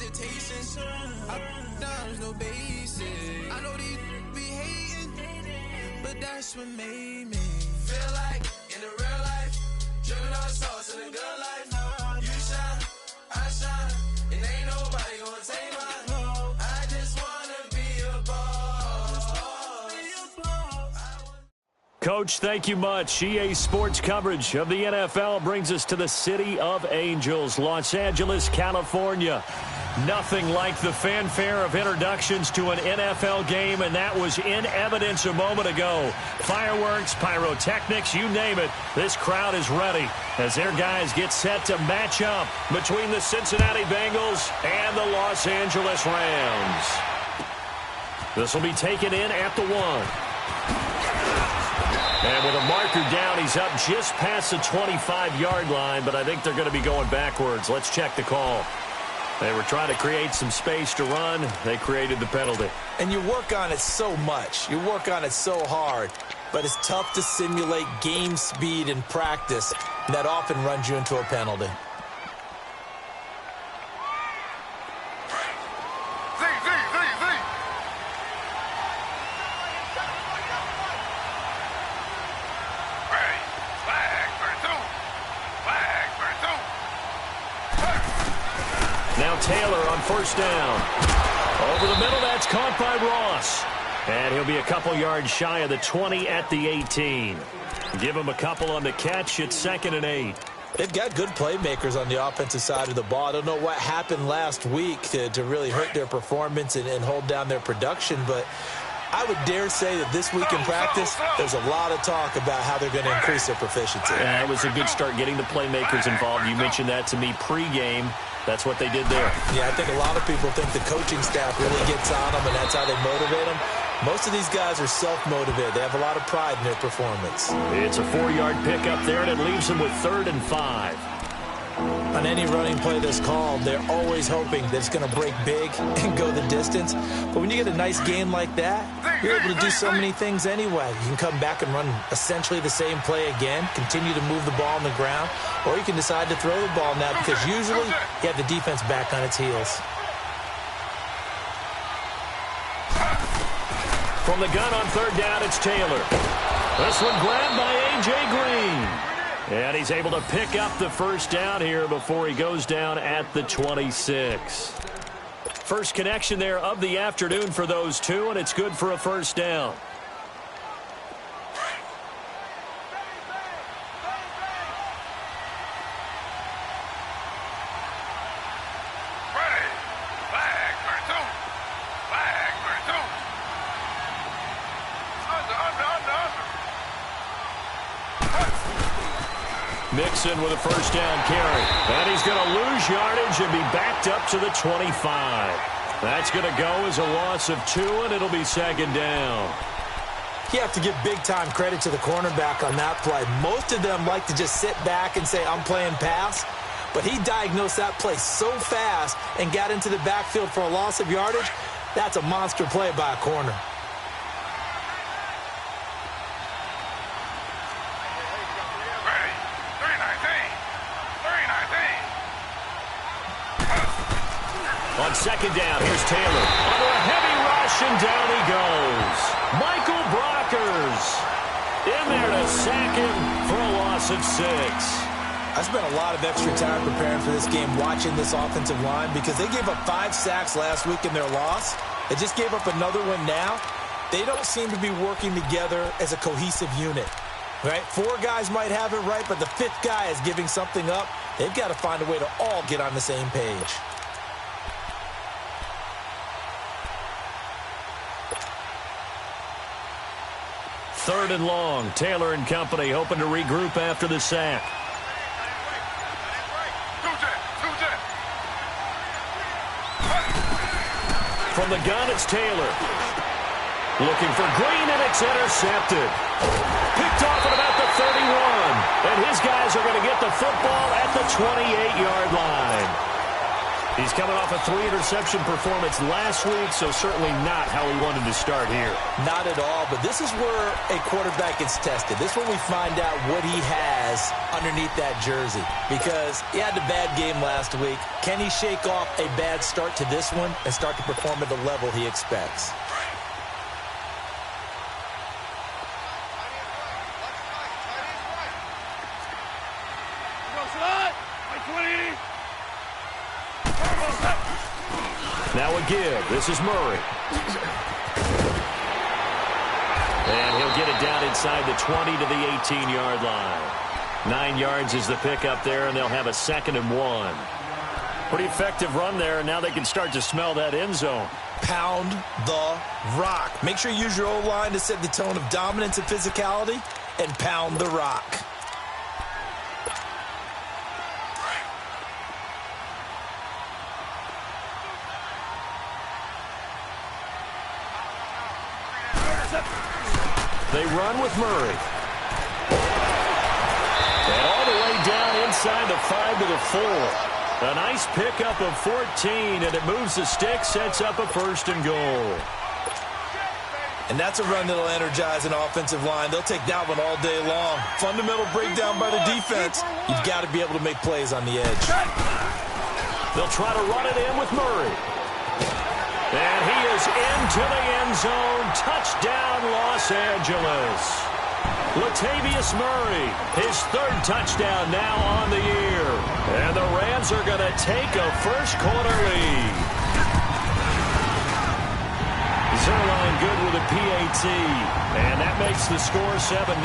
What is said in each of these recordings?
hesitation. There's no basic. I know these be hating, but that's what made me feel like in the real life, driven all sauce in the good life. You shine, I shine, and ain't nobody gonna take mine. I just wanna be a boss. Coach, thank you much. EA Sports coverage of the NFL brings us to the City of Angels, Los Angeles, California. Nothing like the fanfare of introductions to an NFL game, and that was in evidence a moment ago. Fireworks, pyrotechnics, you name it. This crowd is ready as their guys get set to match up between the Cincinnati Bengals and the Los Angeles Rams. This will be taken in at the 1. And with a marker down, he's up just past the 25-yard line, but I think they're going to be going backwards. Let's check the call. They were trying to create some space to run. They created the penalty. And you work on it so much. You work on it so hard. But it's tough to simulate game speed in practice. And that often runs you into a penalty. Now Taylor on first down. Over the middle, that's caught by Ross. And he'll be a couple yards shy of the 20 at the 18. Give him a couple on the catch. It's 2nd and 8. They've got good playmakers on the offensive side of the ball. I don't know what happened last week to really hurt their performance and hold down their production, but I would dare say that this week in practice, there's a lot of talk about how they're going to increase their proficiency. Yeah, it was a good start getting the playmakers involved. You mentioned that to me pregame. That's what they did there. Yeah, I think a lot of people think the coaching staff really gets on them, and that's how they motivate them. Most of these guys are self-motivated. They have a lot of pride in their performance. It's a 4-yard pickup there, and it leaves them with 3rd and 5. On any running play that's called, they're always hoping that it's going to break big and go the distance. But when you get a nice game like that, you're able to do so many things anyway. You can come back and run essentially the same play again, continue to move the ball on the ground, or you can decide to throw the ball now because usually you have the defense back on its heels. From the gun on 3rd down, it's Taylor. This one grabbed by A.J. Green. And he's able to pick up the first down here before he goes down at the 26. First connection there of the afternoon for those two, and it's good for a first down. Mixon with a first down carry. And he's going to lose yardage and be backed up to the 25. That's going to go as a loss of 2, and it'll be 2nd down. You have to give big-time credit to the cornerback on that play. Most of them like to just sit back and say, I'm playing pass. But he diagnosed that play so fast and got into the backfield for a loss of yardage. That's a monster play by a corner. On 2nd down, here's Taylor. Under a heavy rush, and down he goes. Michael Brockers in there to sack him for a loss of 6. I spent a lot of extra time preparing for this game watching this offensive line because they gave up 5 sacks last week in their loss. They just gave up another one now. They don't seem to be working together as a cohesive unit. Right? 4 guys might have it right, but the 5th guy is giving something up. They've got to find a way to all get on the same page. Third and long. Taylor and company hoping to regroup after the sack. From the gun, it's Taylor. Looking for Green, and it's intercepted. Picked off at about the 31. And his guys are going to get the football at the 28-yard line. He's coming off a 3-interception performance last week, so certainly not how he wanted to start here. Not at all, but this is where a quarterback gets tested. This is where we find out what he has underneath that jersey, because he had a bad game last week. Can he shake off a bad start to this one and start to perform at the level he expects? Now a give. This is Murray. And he'll get it down inside the 20 to the 18-yard line. 9 yards is the pickup there, and they'll have a 2nd and 1. Pretty effective run there, and now they can start to smell that end zone. Pound the rock. Make sure you use your O-line to set the tone of dominance and physicality, and pound the rock. They run with Murray. And all the way down inside the 5 to the 4. A nice pickup of 14, and it moves the stick, sets up a 1st and goal. And that's a run that'll energize an offensive line. They'll take that one all day long. Fundamental breakdown by the defense. You've got to be able to make plays on the edge. They'll try to run it in with Murray. And he is into the end zone. Touchdown, Los Angeles. Latavius Murray, his 3rd touchdown now on the year. And the Rams are going to take a first-quarter lead. Zerline good with a PAT. And that makes the score 7-0.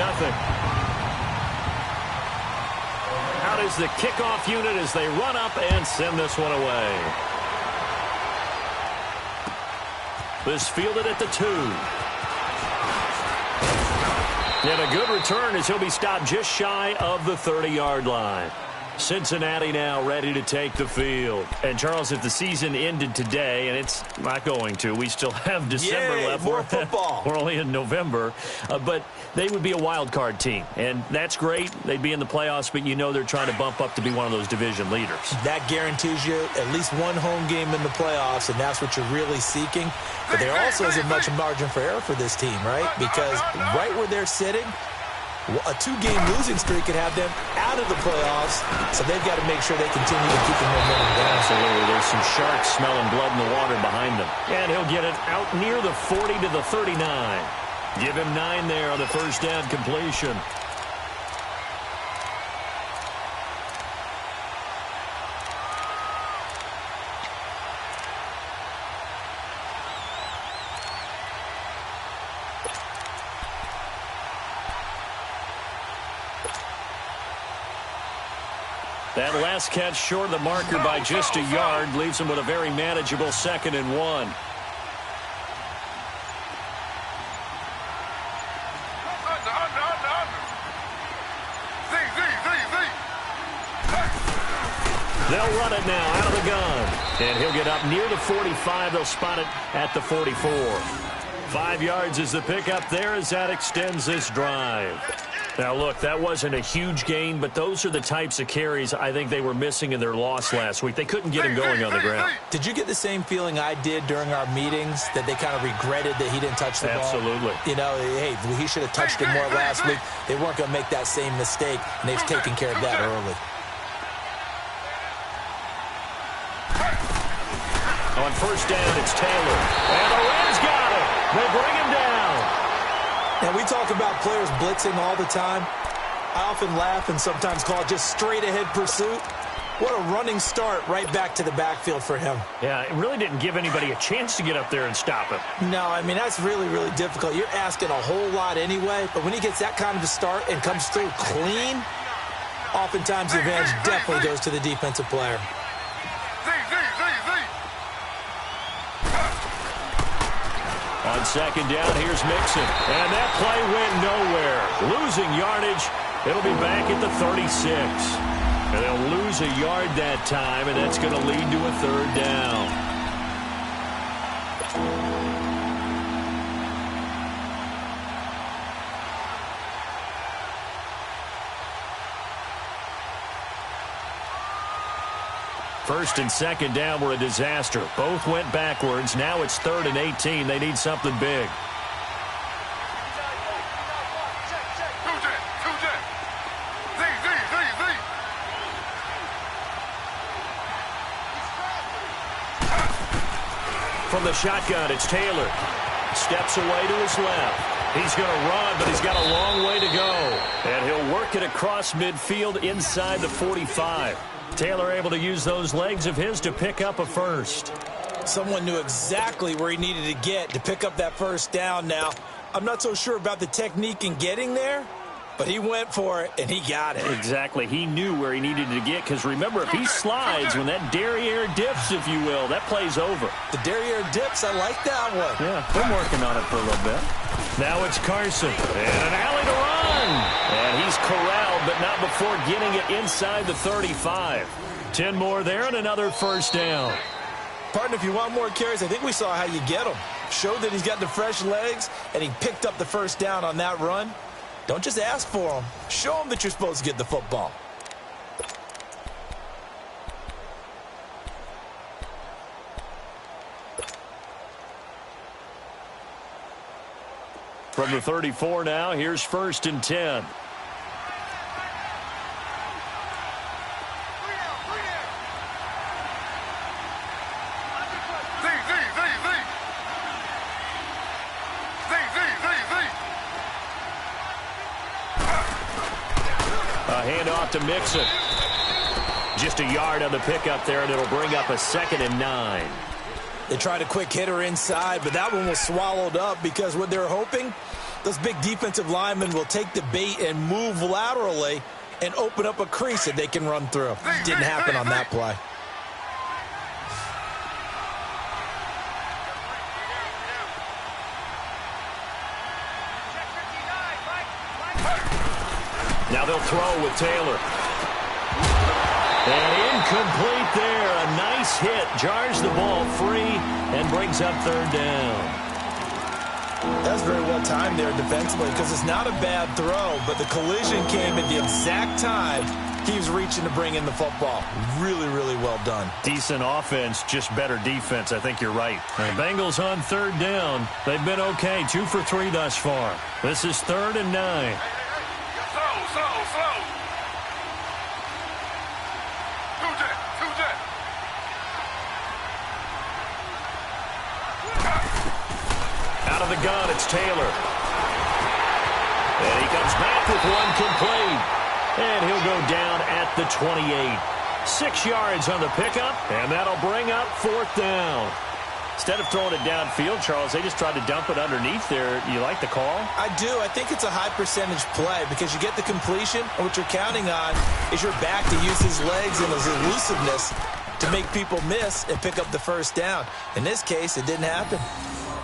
Out is the kickoff unit as they run up and send this one away. This fielded at the 2. And a good return as he'll be stopped just shy of the 30-yard line. Cincinnati now ready to take the field. And, Charles, if the season ended today, and it's not going to, we still have December left. More football. We're only in November. But they would be a wild card team. And that's great. They'd be in the playoffs, but you know they're trying to bump up to be one of those division leaders. That guarantees you at least one home game in the playoffs, and that's what you're really seeking. But there also isn't much margin for error for this team, right? Because right where they're sitting, a 2-game losing streak could have them out of the playoffs, so they've got to make sure they continue to keep the momentum down. Absolutely. There's some sharks smelling blood in the water behind them. And he'll get it out near the 40 to the 39. Give him 9 there on the first down completion. That last catch short of the marker by just a yard leaves him with a very manageable 2nd and 1. They'll run it now out of the gun. And he'll get up near the 45. They'll spot it at the 44. 5 yards is the pickup there as that extends this drive. Now, look, that wasn't a huge gain, but those are the types of carries I think they were missing in their loss last week. They couldn't get him going on the ground. Did you get the same feeling I did during our meetings, that they kind of regretted that he didn't touch the ball? Absolutely. You know, hey, he should have touched it more last week. They weren't going to make that same mistake, and they've taken care of that early. On first down, it's Taylor. And the Rams got it. They bring him down. Now, we talk about players blitzing all the time. I often laugh and sometimes call it just straight-ahead pursuit. What a running start right back to the backfield for him. Yeah, it really didn't give anybody a chance to get up there and stop him. No, I mean, that's really, really difficult. You're asking a whole lot anyway, but when he gets that kind of a start and comes through clean, oftentimes the advantage definitely goes to the defensive player. On second down, here's Mixon. And that play went nowhere. Losing yardage. It'll be back at the 36. And they'll lose a yard that time, and that's going to lead to a 3rd down. First and second down were a disaster. Both went backwards. Now it's 3rd and 18. They need something big. From the shotgun, it's Taylor. Steps away to his left. He's going to run, but he's got a long way to go. And he'll work it across midfield inside the 45. Taylor able to use those legs of his to pick up a first. Someone knew exactly where he needed to get to pick up that first down now. I'm not so sure about the technique in getting there, but he went for it, and he got it. Exactly. He knew where he needed to get, because remember, if he slides, when that derriere dips, if you will, that play's over. The derriere dips, I like that one. Yeah, been working on it for a little bit. Now it's Carson, and an alley to run. And he's corralled, but not before getting it inside the 35. 10 more there and another first down. Partner, if you want more carries, I think we saw how you get them. Showed that he's got the fresh legs, and he picked up the first down on that run. Don't just ask for them. Show them that you're supposed to get the football. From the 34 now, here's 1st and 10. A handoff to Mixon. Just a yard on the pickup there, and it'll bring up a 2nd and 9. They tried a quick hitter inside, but that one was swallowed up because what they're hoping, those big defensive linemen will take the bait and move laterally and open up a crease that they can run through. Didn't happen on that play. Now they'll throw with Taylor. And incomplete there. A nice hit. Jars the ball free and brings up 3rd down. That was very well timed there defensively because it's not a bad throw, but the collision came at the exact time he was reaching to bring in the football. Really, really well done. Decent offense, just better defense. I think you're right. The Bengals on 3rd down. They've been okay. 2 for 3 thus far. This is 3rd and 9. Out of the gun, it's Taylor. And he comes back with one complete. And he'll go down at the 28. 6 yards on the pickup, and that'll bring up 4th down. Instead of throwing it downfield, Charles, they just tried to dump it underneath there. You like the call? I do. I think it's a high percentage play because you get the completion, and what you're counting on is your back to use his legs and his elusiveness to make people miss and pick up the first down. In this case, it didn't happen.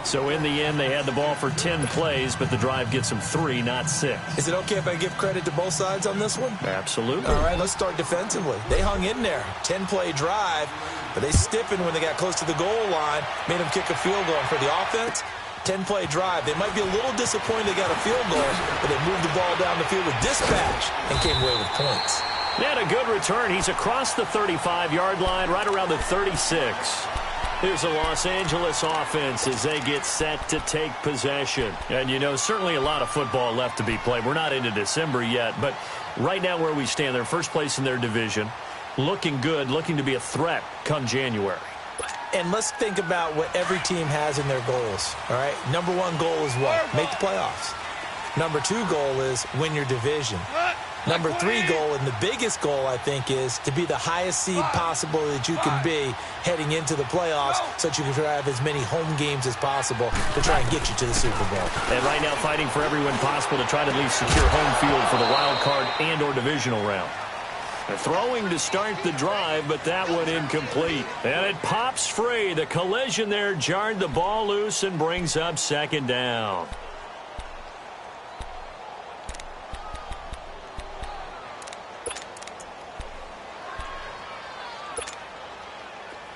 So in the end, they had the ball for 10 plays, but the drive gets them 3, not 6. Is it okay if I give credit to both sides on this one? Absolutely. All right, let's start defensively. They hung in there. 10-play drive, but they stiffened when they got close to the goal line, made them kick a field goal. And for the offense, 10-play drive. They might be a little disappointed they got a field goal, but they moved the ball down the field with dispatch and came away with points. And a good return. He's across the 35-yard line, right around the 36. Here's the Los Angeles offense as they get set to take possession. And, you know, certainly a lot of football left to be played. We're not into December yet, but right now where we stand, they're first place in their division, looking good, looking to be a threat come January. And let's think about what every team has in their goals, all right? Number 1 goal is what? Make the playoffs. Number 2 goal is win your division. Number 3 goal, and the biggest goal, I think, is to be the highest seed possible that you can be heading into the playoffs so that you can have as many home games as possible to try and get you to the Super Bowl. And right now fighting for every win possible to try to at least secure home field for the wild card and or divisional round. They're throwing to start the drive, but that one incomplete. And it pops free. The collision there jarred the ball loose and brings up 2nd down.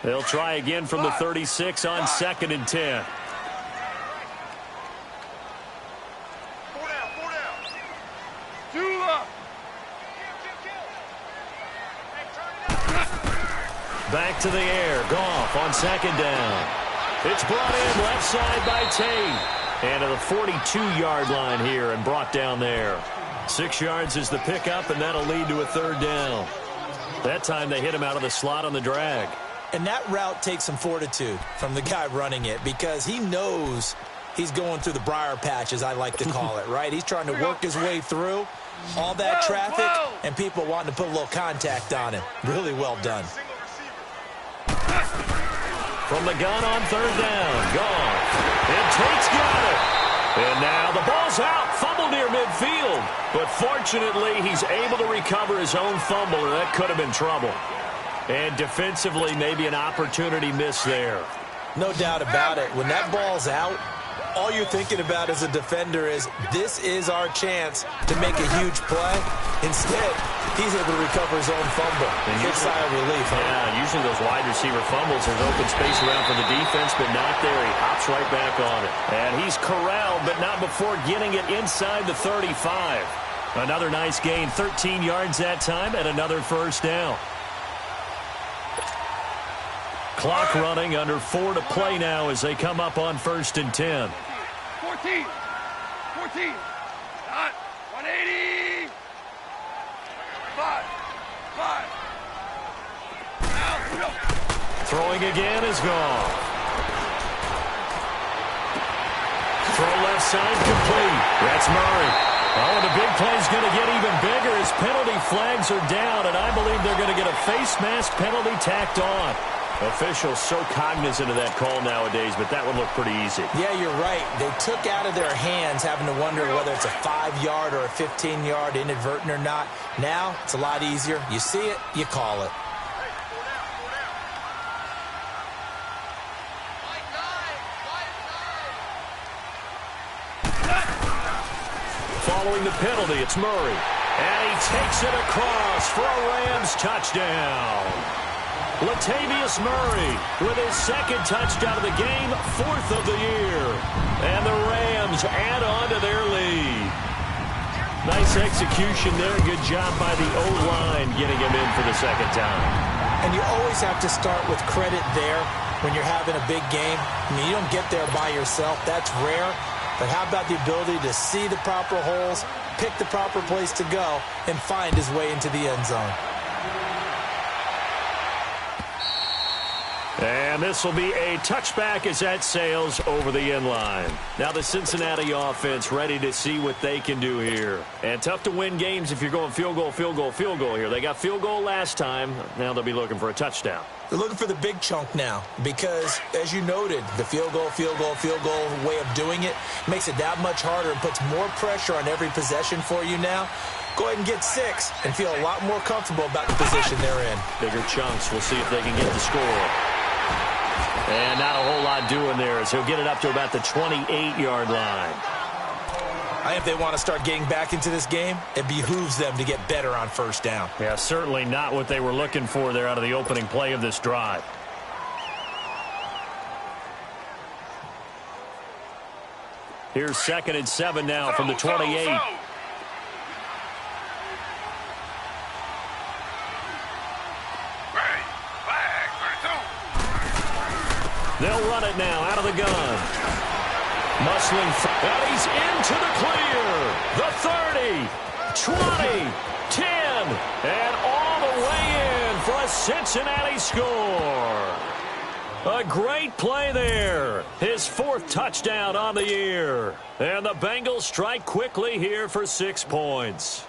They'll try again from the 36 on 2nd and 10. Back to the air. Goff on second down. It's brought in left side by Tate. And to the 42-yard line here and brought down there. 6 yards is the pickup, and that'll lead to a third down. That time they hit him out of the slot on the drag. And that route takes some fortitude from the guy running it because he knows he's going through the briar patch, as I like to call it, right? He's trying to work his way through all that traffic and people wanting to put a little contact on him. Really well done. From the gun on third down. Goff. And Tate's got it. And now the ball's out. Fumble near midfield. But fortunately, he's able to recover his own fumble, or that could have been trouble. And defensively, maybe an opportunity missed there. No doubt about it. When that ball's out, all you're thinking about as a defender is, this is our chance to make a huge play. Instead, he's able to recover his own fumble. Big sigh of relief. Yeah, usually those wide receiver fumbles, there's open space around for the defense, but not there. He hops right back on it. And he's corralled, but not before getting it inside the 35. Another nice gain, 13 yards that time, and another first down. Clock running, under 4 to play now as they come up on 1st and 10. 14. 14. Not 180. 5. 5. Now, Throwing again is gone. Throw left side complete. That's Murray. Oh, and the big play's going to get even bigger as penalty flags are down, and I believe they're going to get a face mask penalty tacked on. Officials so cognizant of that call nowadays, but that would look pretty easy. Yeah, you're right. They took out of their hands having to wonder whether it's a 5-yard or a 15-yard inadvertent or not. Now, it's a lot easier. You see it, you call it. Following the penalty, it's Murray. And he takes it across for a Rams touchdown. Latavius Murray with his second touchdown of the game, 4th of the year. And the Rams add on to their lead. Nice execution there. Good job by the O-line getting him in for the second time. And you always have to start with credit there when you're having a big game. I mean, you don't get there by yourself. That's rare. But how about the ability to see the proper holes, pick the proper place to go, and find his way into the end zone? And this will be a touchback as that sails over the end line. Now the Cincinnati offense ready to see what they can do here. And tough to win games if you're going field goal, field goal, field goal here. They got field goal last time. Now they'll be looking for a touchdown. They're looking for the big chunk now because, as you noted, the field goal way of doing it makes it that much harder and puts more pressure on every possession for you now. Go ahead and get 6 and feel a lot more comfortable about the position they're in. Bigger chunks. We'll see if they can get the score. And not a whole lot doing there as he'll get it up to about the 28-yard line. I think if they want to start getting back into this game, it behooves them to get better on first down. Yeah, certainly not what they were looking for there out of the opening play of this drive. Here's 2nd and 7 now from the 28. They'll run it now out of the gun. Musling. And he's into the clear. The 30, 20, 10, and all the way in for a Cincinnati score. A great play there. His 4th touchdown on the year. And the Bengals strike quickly here for 6 points.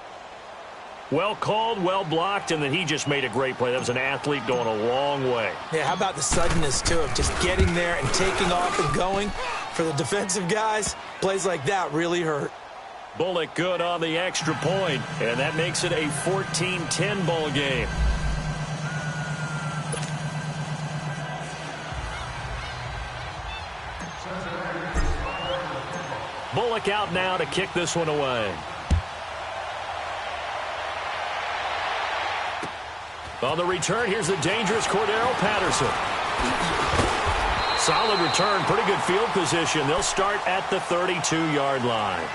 Well called, well blocked, and then he just made a great play. That was an athlete going a long way. Yeah, how about the suddenness, too, of just getting there and taking off and going? For the defensive guys, plays like that really hurt. Bullock good on the extra point, and that makes it a 14-10 ball game. Bullock out now to kick this one away. On the return, here's the dangerous Cordero Patterson. Solid return, pretty good field position. They'll start at the 32-yard line.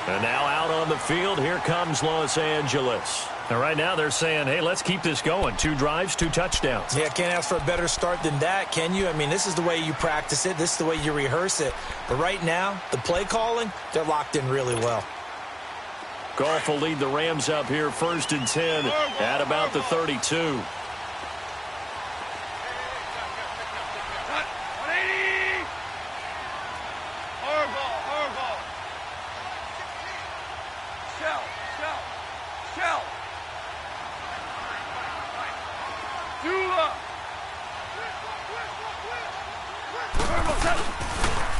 And now out on the field, here comes Los Angeles. And right now they're saying, hey, let's keep this going. 2 drives, 2 touchdowns. Yeah, can't ask for a better start than that, can you? I mean, this is the way you practice it. This is the way you rehearse it. But right now, the play calling, they're locked in really well. Goff will lead the Rams up here 1st and 10 at about the 32.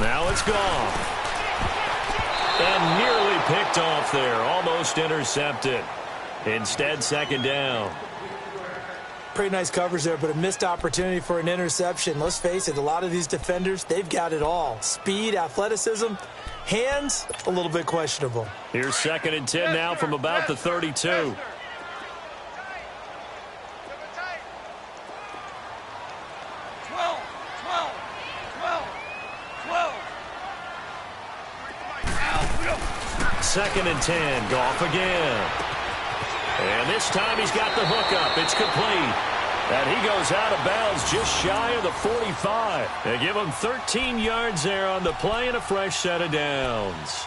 Now it's gone. And nearly picked off there. Almost intercepted. Instead, 2nd down. Pretty nice coverage there, but a missed opportunity for an interception. Let's face it, a lot of these defenders, they've got it all. Speed, athleticism, hands, a little bit questionable. Here's 2nd and 10 now from about the 32. Second and 10. Goff again. And this time he's got the hook up. It's complete. And he goes out of bounds just shy of the 45. They give him 13 yards there on the play and a fresh set of downs.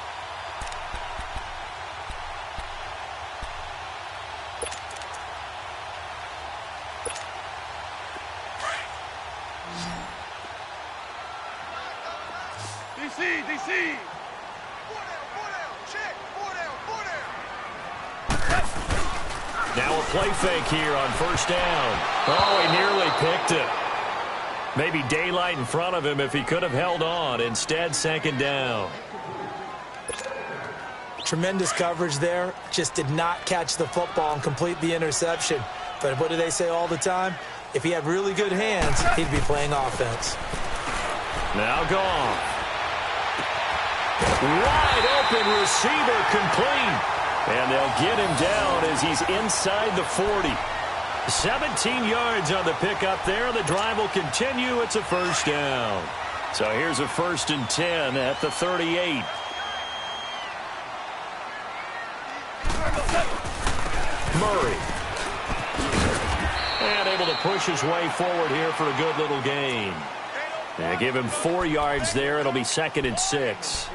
DC! Now a play fake here on 1st down. Oh, he nearly picked it. Maybe daylight in front of him if he could have held on. Instead, 2nd down. Tremendous coverage there. Just did not catch the football and complete the interception. But what do they say all the time? If he had really good hands, he'd be playing offense. Now gone. Wide open receiver complete. And they'll get him down as he's inside the 40. 17 yards on the pickup there. The drive will continue. It's a 1st down. So here's a 1st and 10 at the 38. Murray. And able to push his way forward here for a good little gain. And give him 4 yards there. It'll be 2nd and 6.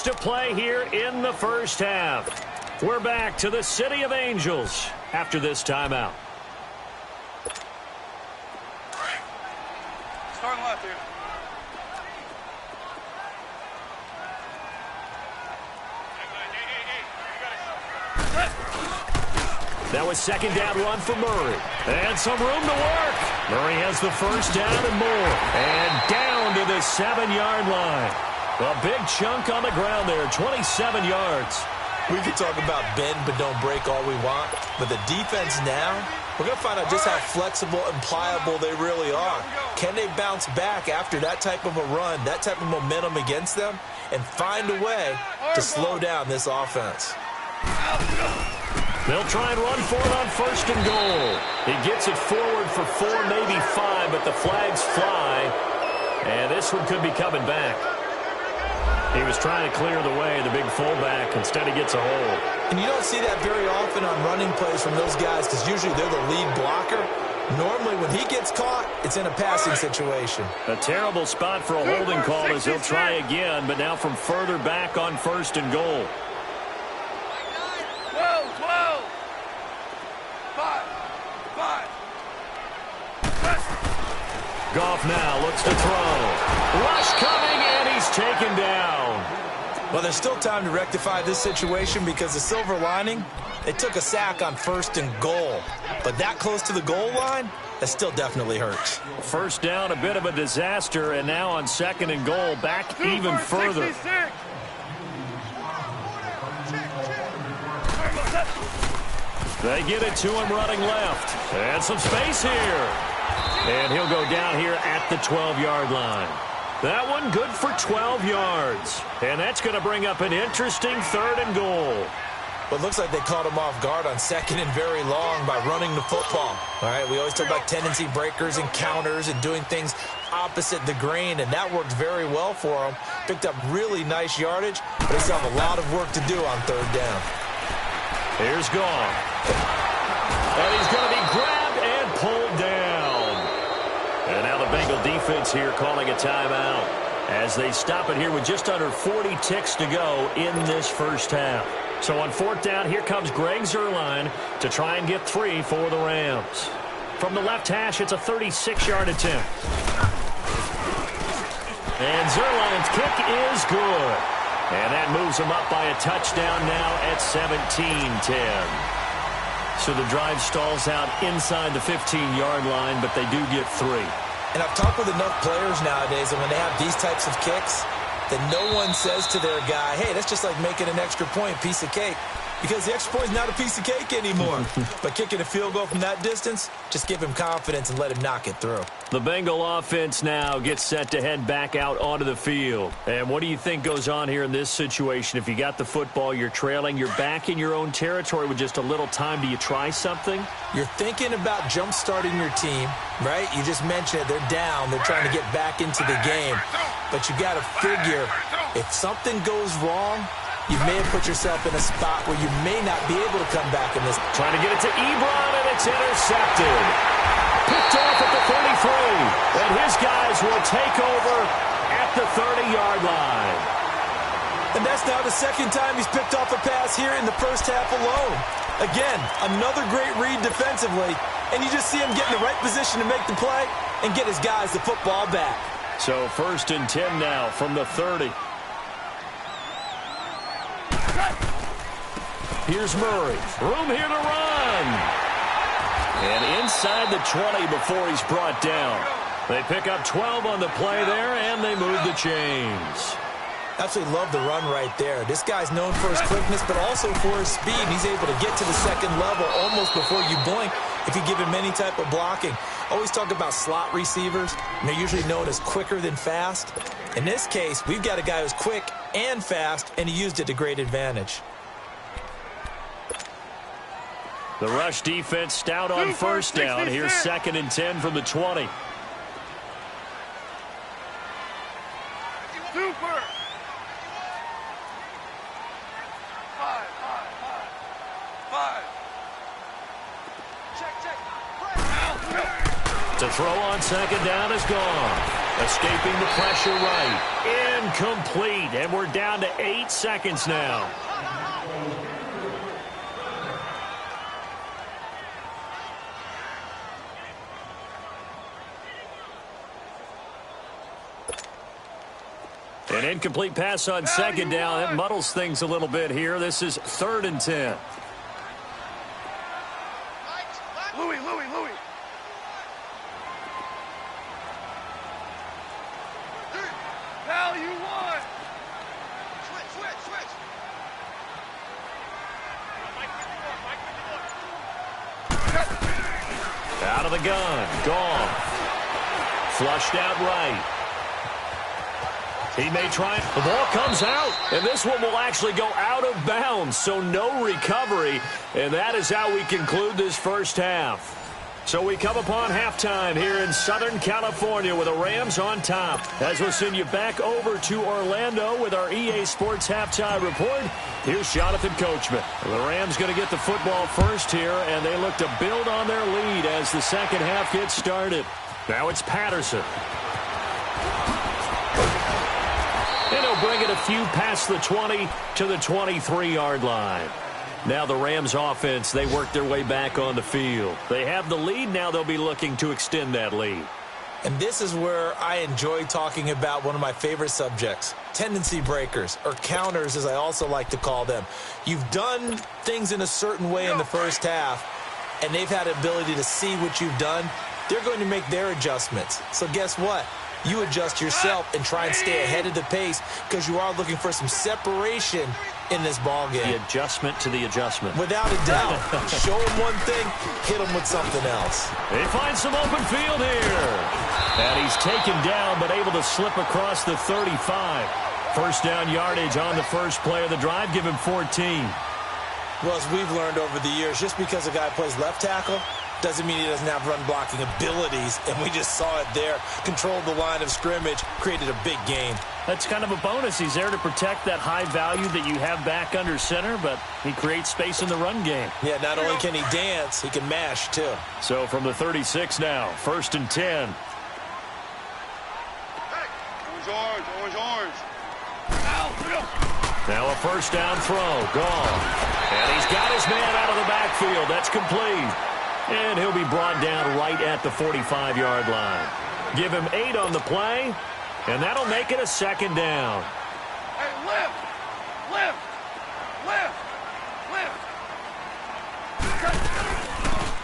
To play here in the 1st half. We're back to the City of Angels after this timeout. Start left here. That was 2nd down run for Murray. And some room to work. Murray has the 1st down and more. And down to the 7-yard line. A big chunk on the ground there, 27 yards. We could talk about bend but don't break all we want, but the defense now, we're going to find out just how flexible and pliable they really are. Can they bounce back after that type of a run, that type of momentum against them, and find a way to slow down this offense? They'll try and run for it on 1st and goal. He gets it forward for 4, maybe 5, but the flags fly, and this one could be coming back. He was trying to clear the way, the big fullback. Instead, he gets a hold. And you don't see that very often on running plays from those guys because usually they're the lead blocker. Normally, when he gets caught, it's in a passing situation. A terrible spot for a holding call as he'll try again, but now from further back on 1st and goal. 12. 5. Goff now looks to throw. Rush coming, and he's taken down. Well, there's still time to rectify this situation because the silver lining, they took a sack on 1st and goal. But that close to the goal line, that still definitely hurts. 1st down, a bit of a disaster, and now on 2nd and goal, back even further. They get it to him running left. And some space here. And he'll go down here at the 12-yard line. That one good for 12 yards. And that's going to bring up an interesting 3rd and goal. Well, it looks like they caught him off guard on 2nd and very long by running the football. All right, we always talk about tendency breakers and counters and doing things opposite the grain, and that worked very well for him. Picked up really nice yardage, but they still have a lot of work to do on 3rd down. Here's Gone. And he's going to be grabbed and pulled down. And now the Bengal defense here calling a timeout as they stop it here with just under 40 ticks to go in this first half. So on 4th down, here comes Greg Zuerlein to try and get 3 for the Rams. From the left hash, it's a 36-yard attempt. And Zuerlein's kick is good. And that moves him up by a touchdown now at 17-10. So the drive stalls out inside the 15-yard line, but they do get 3. And I've talked with enough players nowadays, and when they have these types of kicks, that no one says to their guy, hey, that's just like making an extra point, piece of cake. Because the extra point is not a piece of cake anymore. But kicking a field goal from that distance, just give him confidence and let him knock it through. The Bengal offense now gets set to head back out onto the field. And what do you think goes on here in this situation? If you got the football, you're trailing, you're back in your own territory with just a little time. Do you try something? You're thinking about jump-starting your team, right? You just mentioned it. They're down. They're trying to get back into the game. But you got to figure, if something goes wrong, you may have put yourself in a spot where you may not be able to come back in this. Trying to get it to Ebron, and it's intercepted. Picked off at the 33. And his guys will take over at the 30-yard line. And that's now the 2nd time he's picked off a pass here in the first half alone. Again, another great read defensively. And you just see him get in the right position to make the play and get his guys the football back. So 1st and 10 now from the 30. Here's Murray. Room here to run. And inside the 20 before he's brought down. They pick up 12 on the play there, and they move the chains. Absolutely love the run right there. This guy's known for his quickness, but also for his speed. He's able to get to the 2nd level almost before you blink if you give him any type of blocking. Always talk about slot receivers, and they're usually known as quicker than fast. In this case, we've got a guy who's quick and fast, and he used it to great advantage. The rush defense stout on 1st down. Here's 2nd and 10 from the 20. Super. 5. Check. To throw on 2nd down is gone. Escaping the pressure right. Incomplete. And we're down to 8 seconds now. An incomplete pass on 2nd down. That muddles things a little bit here. This is 3rd and 10. Louis. Now you won. Switch. Out of the gun. Gone. Flushed out right. He may try. The ball comes out, and this one will actually go out of bounds, so no recovery. And that is how we conclude this first half. So we come upon halftime here in Southern California with the Rams on top. As we'll send you back over to Orlando with our EA Sports halftime report, here's Jonathan Coachman. The Rams going to get the football first here, and they look to build on their lead as the second half gets started. Now it's Patterson. And he'll bring it a few past the 20 to the 23-yard line. Now the Rams offense, they work their way back on the field. They have the lead. Now they'll be looking to extend that lead. And this is where I enjoy talking about one of my favorite subjects, tendency breakers, or counters as I also like to call them. You've done things in a certain way in the first half, and they've had the ability to see what you've done. They're going to make their adjustments. So guess what? You adjust yourself and try and stay ahead of the pace because you are looking for some separation in this ball game. The adjustment to the adjustment. Without a doubt. Show him one thing, hit him with something else. They find some open field here. And he's taken down, but able to slip across the 35. First down yardage on the first play of the drive. Give him 14. Well, as we've learned over the years, just because a guy plays left tackle doesn't mean he doesn't have run-blocking abilities, and we just saw it there. Controlled the line of scrimmage, created a big gain. That's kind of a bonus. He's there to protect that high value that you have back under center, but he creates space in the run game. Yeah, not only can he dance, he can mash, too. So from the 36 now, 1st and 10. Orange. Now a first down throw, gone. And he's got his man out of the backfield. That's complete. And he'll be brought down right at the 45-yard line. Give him 8 on the play, and that'll make it a 2nd down. Hey, lift.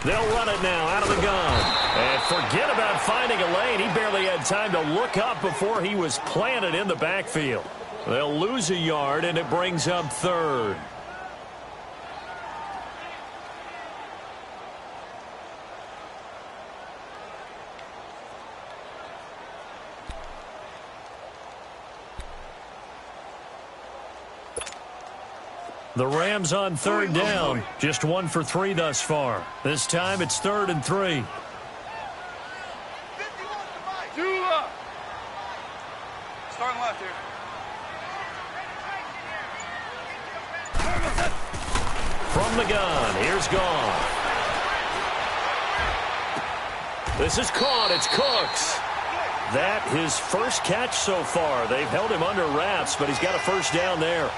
They'll run it now out of the gun. And forget about finding a lane. He barely had time to look up before he was planted in the backfield. They'll lose a yard, and it brings up 3rd. The Rams on 3rd down. Just 1 for 3 thus far. This time it's 3rd and 3. Starting left here. From the gun, here's Goff. This is caught, it's Cooks. That his first catch so far. They've held him under wraps, but he's got a first down there.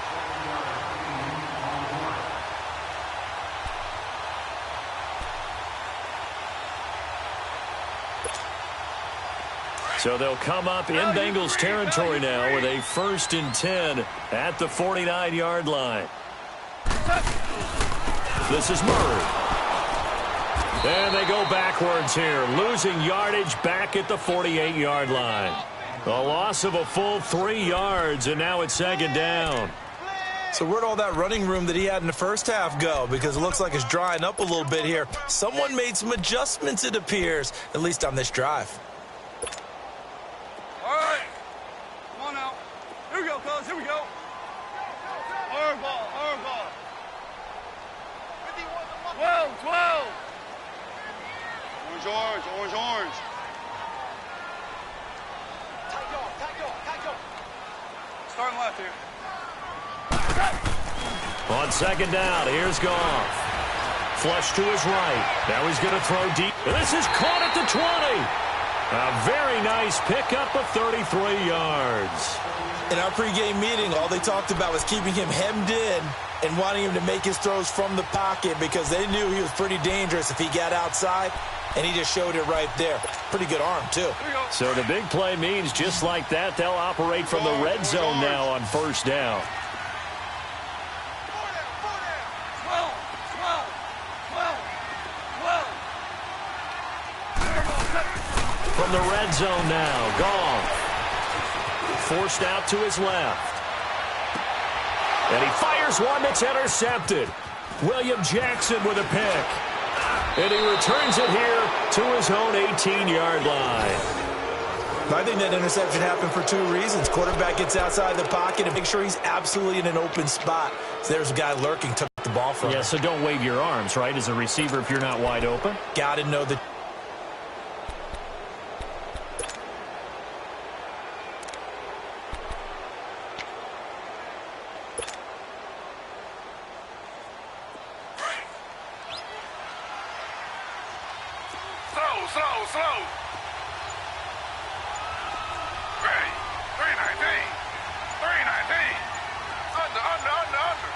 So they'll come up in Bengals territory now with a 1st and 10 at the 49-yard line. This is Murray. And they go backwards here, losing yardage back at the 48-yard line. A loss of a full 3 yards, and now it's 2nd down. So where'd all that running room that he had in the first half go? Because it looks like it's drying up a little bit here. Someone made some adjustments, it appears, at least on this drive. All right. Come on now. Here we go, fellas. Here we go. Hard ball. 12. Orange. Starting left here. On 2nd down, here's Goff. Flush to his right. Now he's going to throw deep. This is caught at the 20. A very nice pickup of 33 yards. In our pregame meeting, all they talked about was keeping him hemmed in and wanting him to make his throws from the pocket because they knew he was pretty dangerous if he got outside, and he just showed it right there. Pretty good arm, too. So the big play means just like that, they'll operate from the red zone now on 1st down. From the red zone now, Goff. Forced out to his left. And he fires one that's intercepted. William Jackson with a pick. And he returns it here to his own 18-yard line. I think that interception happened for 2 reasons. Quarterback gets outside the pocket and make sure he's absolutely in an open spot. So there's a guy lurking, took the ball from him. Yeah, so don't wave your arms, right, as a receiver if you're not wide open. Got to know the... Slow. Ready. 319. Under.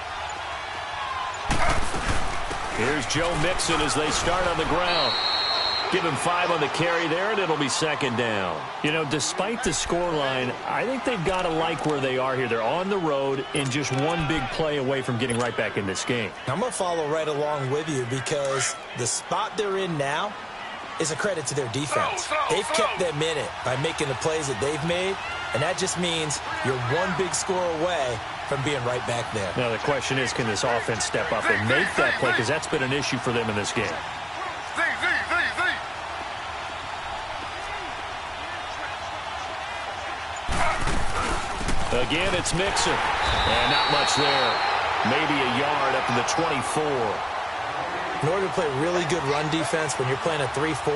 Here's Joe Mixon as they start on the ground. Give him 5 on the carry there, and it'll be 2nd down. You know, despite the scoreline, I think they've got to like where they are here. They're on the road and just one big play away from getting right back in this game. I'm going to follow right along with you because the spot they're in now is a credit to their defense. They've kept them in it by making the plays that they've made, and that just means you're one big score away from being right back there. Now the question is, can this offense step up and make that play? Because that's been an issue for them in this game. Again, it's Mixon. And not much there. Maybe a yard up to the 24. In order to play really good run defense when you're playing a 3-4,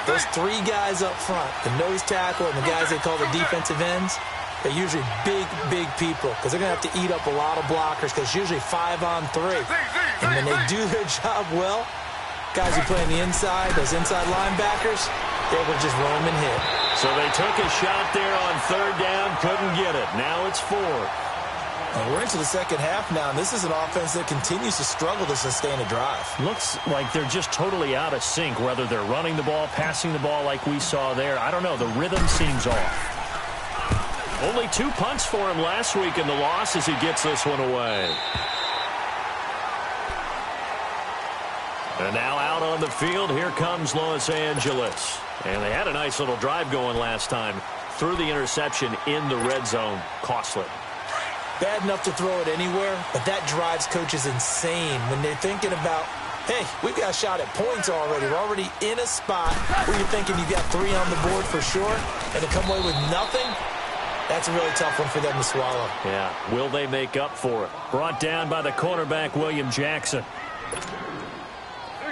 those three guys up front, the nose tackle and the guys they call the defensive ends, they're usually big, big people because they're going to have to eat up a lot of blockers because it's usually 5-on-3. And when they do their job well, guys who play on the inside, those inside linebackers, they're able to just roam and hit. So they took a shot there on third down, couldn't get it. Now it's 4. And we're into the second half now, and this is an offense that continues to struggle to sustain a drive. Looks like they're just totally out of sync, whether they're running the ball, passing the ball like we saw there. I don't know. The rhythm seems off. Only 2 punts for him last week in the loss as he gets this one away. And now out on the field, here comes Los Angeles. And they had a nice little drive going last time. Threw the interception in the red zone. Costly. Bad enough to throw it anywhere, but that drives coaches insane when they're thinking about, hey, we've got a shot at points already. We're already in a spot where you're thinking you've got 3 on the board for sure, and to come away with nothing, that's a really tough one for them to swallow. Yeah, will they make up for it? Brought down by the cornerback, William Jackson.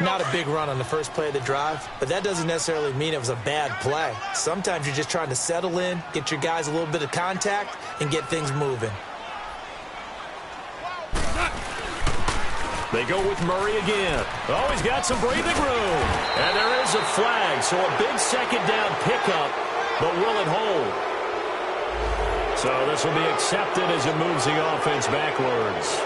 Not a big run on the first play of the drive, but that doesn't necessarily mean it was a bad play. Sometimes you're just trying to settle in, get your guys a little bit of contact, and get things moving. They go with Murray again. Oh, he's got some breathing room. And there is a flag, so a big second down pickup, but will it hold? So this will be accepted as it moves the offense backwards.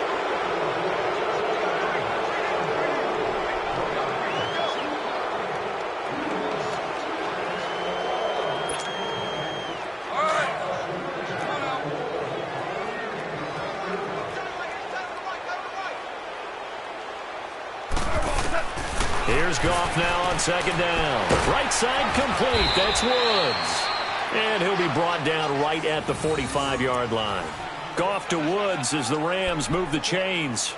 Here's Goff now on second down. Right side complete. That's Woods. And he'll be brought down right at the 45-yard line. Goff to Woods as the Rams move the chains.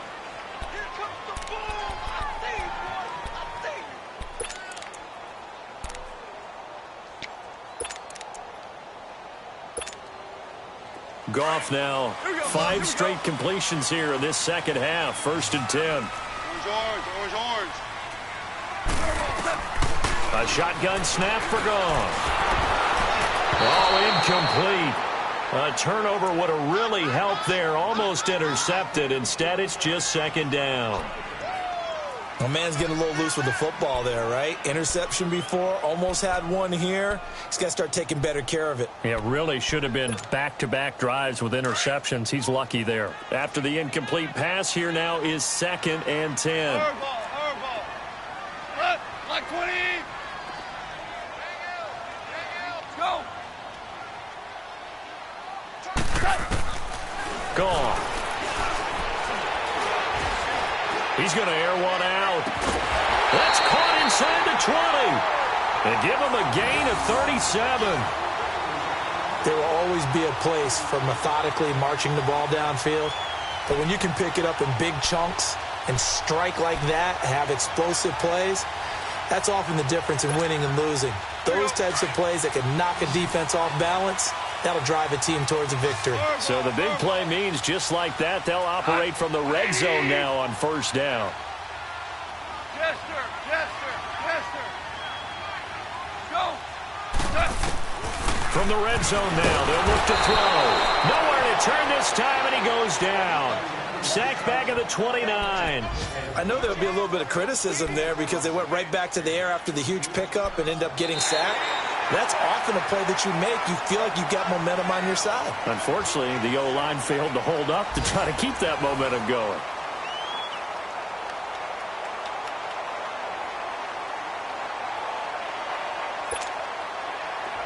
Goff now 5 straight completions here in this second half. 1st and 10. Orange. A shotgun snap for Goff. Oh, incomplete. A turnover would have really helped there. Almost intercepted. Instead, it's just second down. My man's getting a little loose with the football there, right? Interception before, almost had one here. He's got to start taking better care of it. Yeah, really should have been back-to-back drives with interceptions. He's lucky there. After the incomplete pass, here now is 2nd and 10. Hardball. Like 20. Go. Gone. He's going to air one out. That's caught inside the 20. And give him a gain of 37. There will always be a place for methodically marching the ball downfield. But when you can pick it up in big chunks and strike like that, have explosive plays, that's often the difference in winning and losing. Those types of plays that can knock a defense off balance, that'll drive a team towards a victory. So the big play means just like that, they'll operate from the red zone now on 1st down. Jester. Go. From the red zone now, they'll look to throw. Nowhere to turn this time, and he goes down. Sacked back at the 29. I know there'll be a little bit of criticism there because they went right back to the air after the huge pickup and end up getting sacked. That's often a play that you make. You feel like you've got momentum on your side. Unfortunately, the O-line failed to hold up to try to keep that momentum going.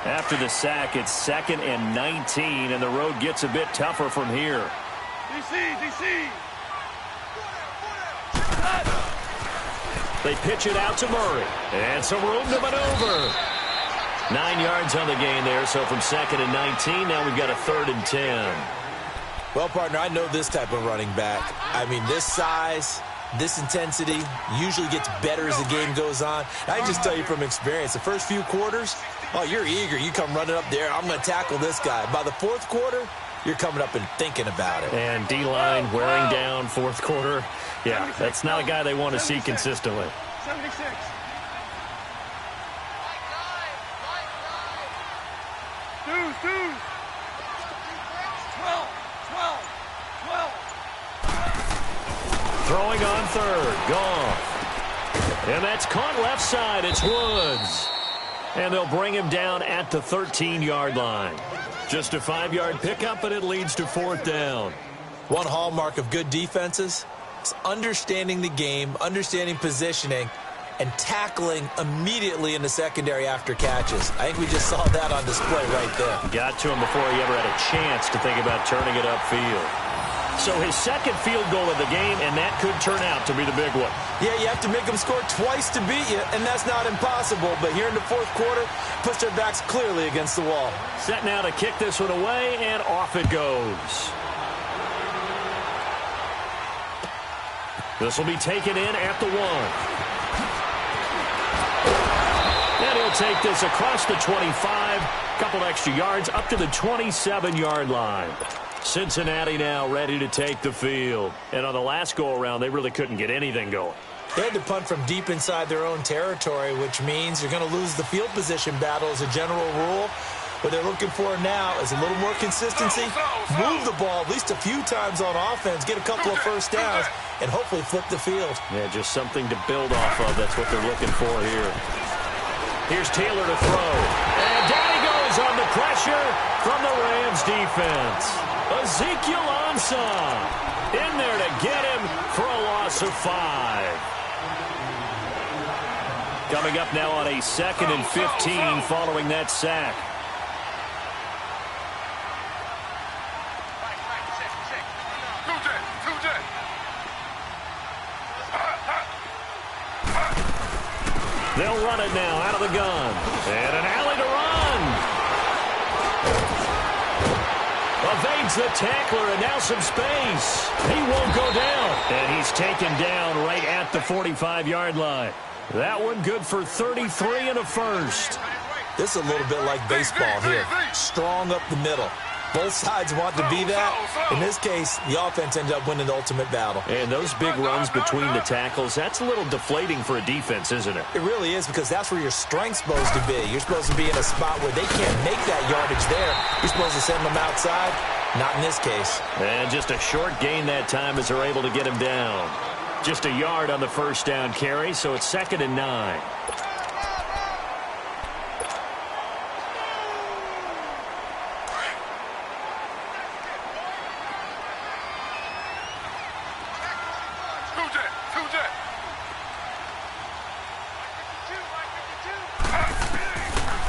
After the sack, it's 2nd and 19, and the road gets a bit tougher from here. DC. They pitch it out to Murray. And some room to maneuver. 9 yards on the gain there, so from 2nd and 19, now we've got a 3rd and 10. Well, partner, I know this type of running back. I mean, this size, this intensity usually gets better as the game goes on. I can just tell you from experience, the first few quarters, oh, you're eager. You come running up there, I'm going to tackle this guy. By the fourth quarter, you're coming up and thinking about it. And D-line wearing down fourth quarter. Yeah, that's not a guy they want to see consistently. 76. Dude. 12. Throwing on third. Gone. And that's caught left side. It's Woods. And they'll bring him down at the 13-yard line. Just a 5-yard pickup, and it leads to fourth down. One hallmark of good defenses is understanding the game, understanding positioning, and tackling immediately in the secondary after catches. I think we just saw that on display right there. Got to him before he ever had a chance to think about turning it upfield. So his second field goal of the game, and that could turn out to be the big one. Yeah, you have to make them score twice to beat you, and that's not impossible. But here in the fourth quarter, puts their backs clearly against the wall. Set now to kick this one away, and off it goes. This will be taken in at the 1. And he'll take this across the 25. Couple extra yards up to the 27-yard line. Cincinnati now ready to take the field. And on the last go-around, they really couldn't get anything going. They had to punt from deep inside their own territory, which means you're going to lose the field position battle as a general rule. What they're looking for now is a little more consistency, move the ball at least a few times on offense, get a couple of first downs, and hopefully flip the field. Yeah, just something to build off of. That's what they're looking for here. Here's Taylor to throw. And down he goes on the pressure from the Rams defense. Ezekiel Ansah in there to get him for a loss of 5. Coming up now on a 2nd and 15 following that sack. They'll run it now out of the gun. And an alley to run. Evades the tackler, and now some space. He won't go down. And he's taken down right at the 45-yard line. That one good for 33 and a first. This is a little bit like baseball here. Strong up the middle. Both sides want to be that. In this case, the offense ended up winning the ultimate battle. And those big runs between the tackles, that's a little deflating for a defense, isn't it? It really is, because that's where your strength's supposed to be. You're supposed to be in a spot where they can't make that yardage there. You're supposed to send them outside. Not in this case. And just a short gain that time as they're able to get him down. Just a yard on the first down carry, so it's 2nd and 9.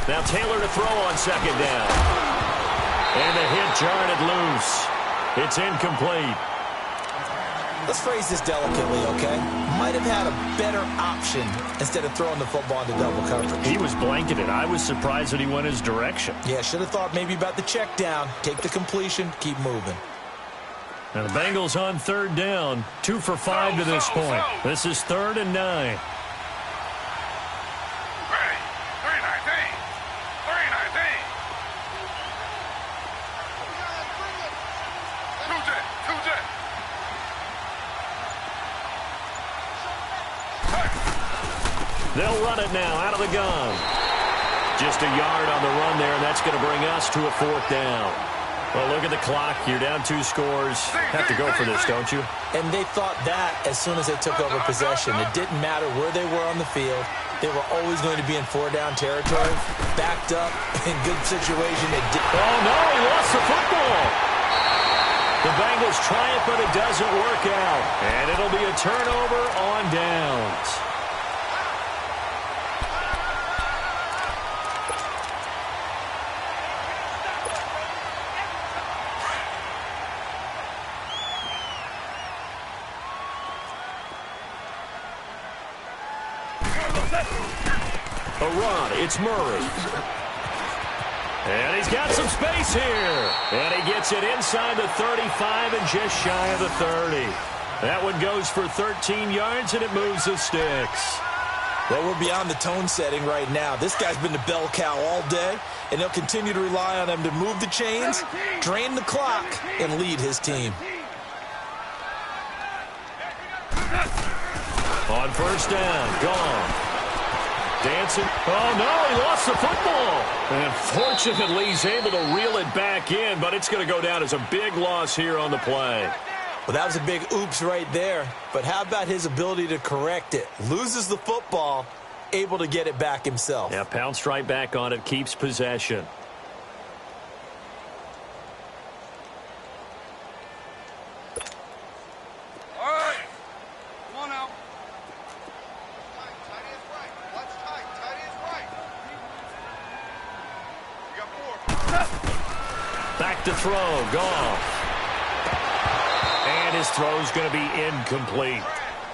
Now Taylor to throw on 2nd down. And the hit jarred it loose. It's incomplete. Let's phrase this delicately, okay? Might have had a better option instead of throwing the football into double coverage. He was blanketed. I was surprised that he went his direction. Yeah, should have thought maybe about the check down. Take the completion, keep moving. Now the Bengals on 3rd down. 2 for 5 to this point. This is 3rd and 9. They'll run it now out of the gun. Just a yard on the run there, and that's going to bring us to a 4th down. Well, look at the clock. You're down 2 scores. Have to go for this, don't you? And they thought that as soon as they took over possession. It didn't matter where they were on the field. They were always going to be in 4-down territory. Backed up, in good situation. Oh, no, he lost the football. The Bengals try it, but it doesn't work out. And it'll be a turnover on downs. A run, it's Murray. And he's got some space here. And he gets it inside the 35 and just shy of the 30. That one goes for 13 yards, and it moves the sticks. Well, we're beyond the tone setting right now. This guy's been the bell cow all day, and they'll continue to rely on him to move the chains, drain the clock, and lead his team. On first down, gone. Dancing. Oh, no, he lost the football. And fortunately, he's able to reel it back in, but it's going to go down as a big loss here on the play. Well, that was a big oops right there. But how about his ability to correct it? Loses the football, able to get it back himself. Yeah, pounced right back on it, keeps possession. All right. Come on now. Tight is right. What's tight? Tight is right. You got 4. Back to throw, Goff. And his throw's going to be incomplete.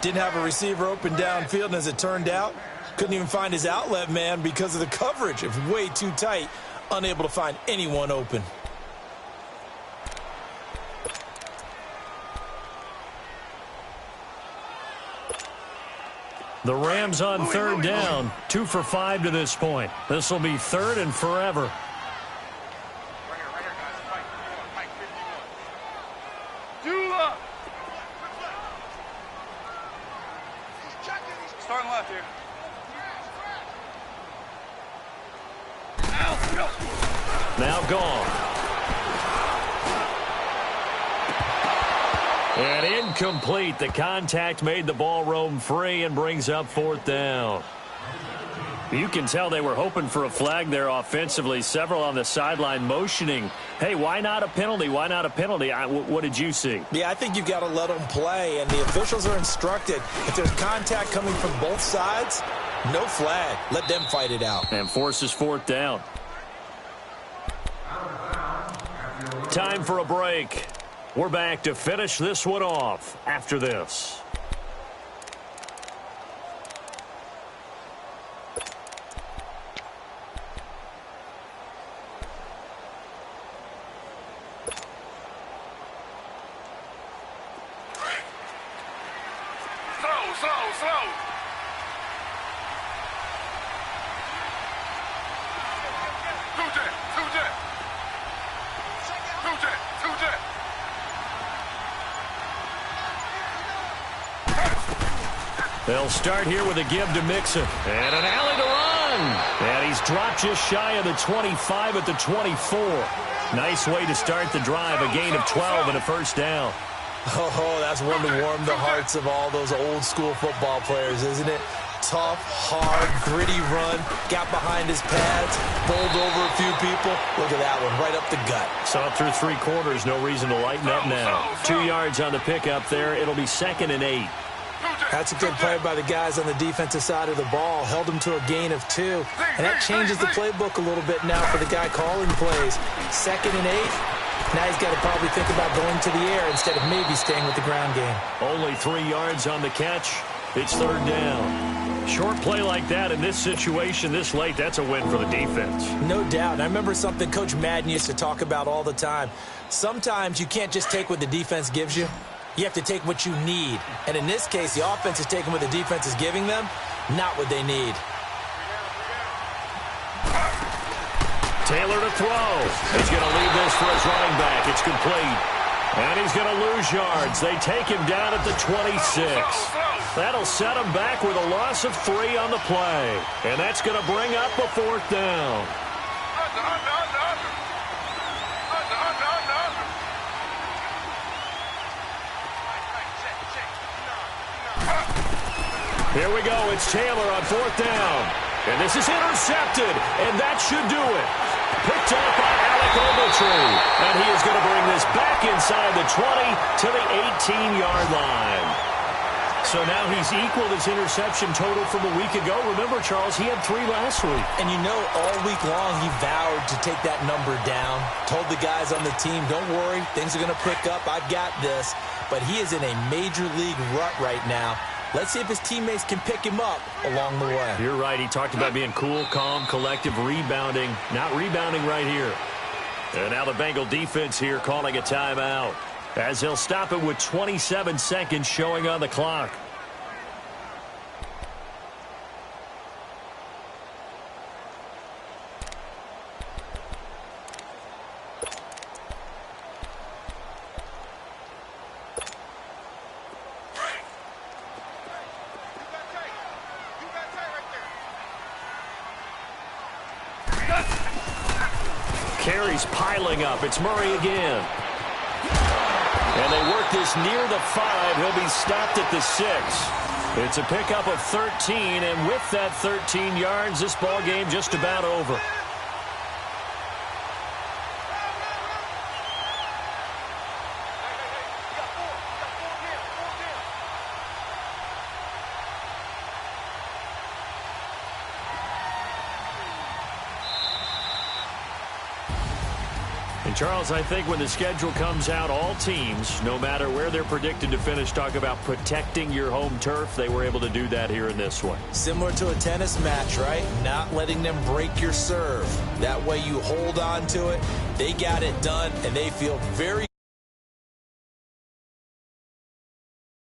Didn't have a receiver open downfield, and as it turned out, couldn't even find his outlet man because of the coverage. It was way too tight, unable to find anyone open. The Rams on third down, 2 for 5 to this point. This will be third and forever. Starting left here. Now gone. And incomplete. The contact made the ball roam free and brings up fourth down. You can tell they were hoping for a flag there offensively. Several on the sideline motioning. Hey, why not a penalty? Why not a penalty? What did you see? Yeah, I think you've got to let them play, and the officials are instructed. If there's contact coming from both sides, no flag. Let them fight it out. And forces fourth down. Time for a break. We're back to finish this one off after this. Slow. Two jet. They'll start here with a give to Mixon. And an alley to run. And he's dropped just shy of the 25 at the 24. Nice way to start the drive. A gain of 12 and a first down. Oh, that's one to warm the hearts of all those old school football players, isn't it? Tough, hard, gritty run. Got behind his pads, bowled over a few people. Look at that one, right up the gut. Saw through 3 quarters, no reason to lighten up now. 2 yards on the pickup there. It'll be 2nd and 8. That's a good play by the guys on the defensive side of the ball. Held him to a gain of 2. And that changes the playbook a little bit now for the guy calling plays. 2nd and 8. Now he's got to probably think about going to the air instead of maybe staying with the ground game. Only 3 yards on the catch. It's 3rd down. Short play like that in this situation this late, that's a win for the defense. No doubt. And I remember something Coach Madden used to talk about all the time. Sometimes you can't just take what the defense gives you. You have to take what you need. And in this case, the offense is taking what the defense is giving them, not what they need. Taylor to throw. He's going to leave this for his running back. It's complete. And he's going to lose yards. They take him down at the 26. That'll set him back with a loss of 3 on the play. And that's going to bring up a 4th down. Here we go. It's Taylor on 4th down. And this is intercepted. And that should do it. Picked up by Alec Ogletree. And he is going to bring this back inside the 20 to the 18-yard line. So now he's equaled his interception total from a week ago. Remember, Charles, he had 3 last week. And you know, all week long he vowed to take that number down. Told the guys on the team, don't worry, things are going to pick up. I've got this. But he is in a major league rut right now. Let's see if his teammates can pick him up along the way. You're right. He talked about being cool, calm, collective, rebounding. Not rebounding right here. And now the Bengal defense here calling a timeout, as he'll stop it with 27 seconds showing on the clock. Carries piling up. It's Murray again. And they work this near the 5. He'll be stopped at the 6. It's a pickup of 13, and with that 13 yards, this ball game just about over. Charles, I think when the schedule comes out, all teams, no matter where they're predicted to finish, talk about protecting your home turf. They were able to do that here in this one. Similar to a tennis match, right? Not letting them break your serve. That way you hold on to it. They got it done, and they feel very